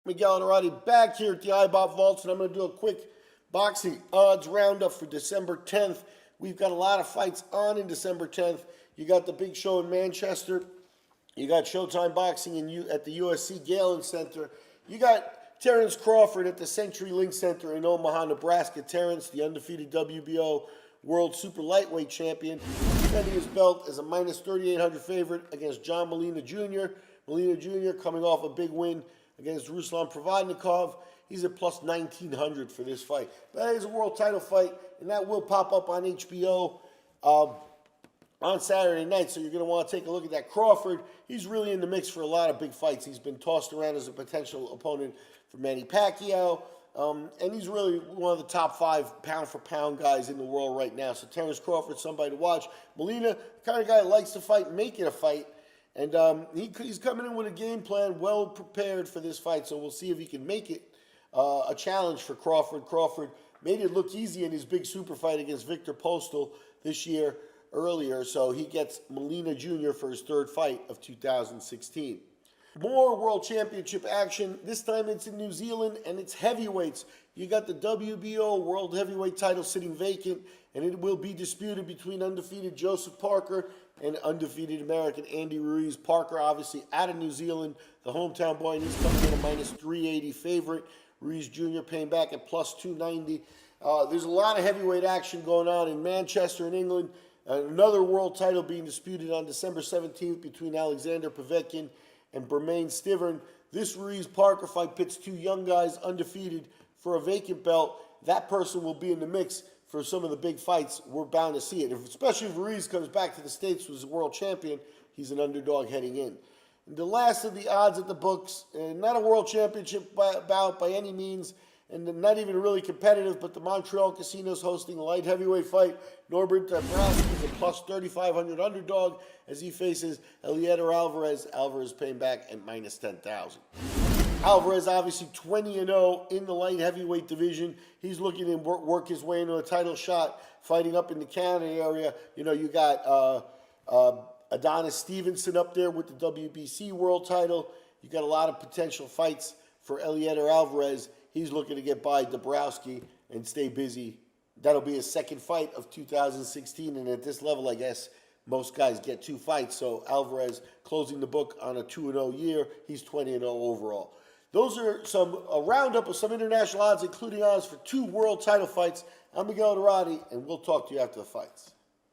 Miguel Anarati back here at the IBOT Vaults, and I'm going to do a quick boxing odds roundup for December 10th. We've got a lot of fights on in December 10th. You got the big show in Manchester. You got Showtime Boxing at the USC Galen Center. You got Terrence Crawford at the CenturyLink Center in Omaha, Nebraska. Terrence, the undefeated WBO World Super Lightweight Champion, defending his belt as a minus 3,800 favorite against John Molina Jr. Molina Jr. coming off a big win against Ruslan Provodnikov. He's at plus 1,900 for this fight. That is a world title fight, and that will pop up on HBO on Saturday night, so you're going to want to take a look at that. Crawford, he's really in the mix for a lot of big fights. He's been tossed around as a potential opponent for Manny Pacquiao, and he's really one of the top 5 pound-for-pound guys in the world right now. So Terrence Crawford, somebody to watch. Molina, the kind of guy that likes to fight, make it a fight. And he's coming in with a game plan, well prepared for this fight, so we'll see if he can make it a challenge for Crawford. Crawford made it look easy in his big super fight against Victor Postal this year earlier, so he gets Molina Jr. for his 3rd fight of 2016. More World Championship action. This time it's in New Zealand, and it's heavyweights. You got the WBO World Heavyweight title sitting vacant, and it will be disputed between undefeated Joseph Parker and undefeated American Andy Ruiz. Parker, obviously, out of New Zealand, the hometown boy, and he's coming in a minus 380 favorite. Ruiz Jr. paying back at plus 290. There's a lot of heavyweight action going on in Manchester in England. Another world title being disputed on December 17th between Alexander Povetkin and Bermane Stiverne. This Ruiz-Parker fight pits 2 young guys undefeated for a vacant belt. That person will be in the mix for some of the big fights. We're bound to see it. Especially if Ruiz comes back to the States as a world champion, he's an underdog heading in. And the last of the odds at the books, not a world championship bout by any means, and not even really competitive, but the Montreal Casino's hosting a light heavyweight fight. Norbert Browski is a plus 3,500 underdog as he faces Eliezer Alvarez. Alvarez paying back at minus 10,000. Alvarez obviously 20-0 in the light heavyweight division. He's looking to work his way into a title shot, fighting up in the Canada area. You know, you got Adonis Stevenson up there with the WBC world title. You got a lot of potential fights for Eliezer Alvarez. He's looking to get by Dabrowski and stay busy. That'll be his 2nd fight of 2016, and at this level, I guess, most guys get 2 fights. So Alvarez closing the book on a 2-0 year. He's 20-0 overall. Those are a roundup of some international odds, including odds for 2 world title fights. I'm Miguel Anarati, and we'll talk to you after the fights.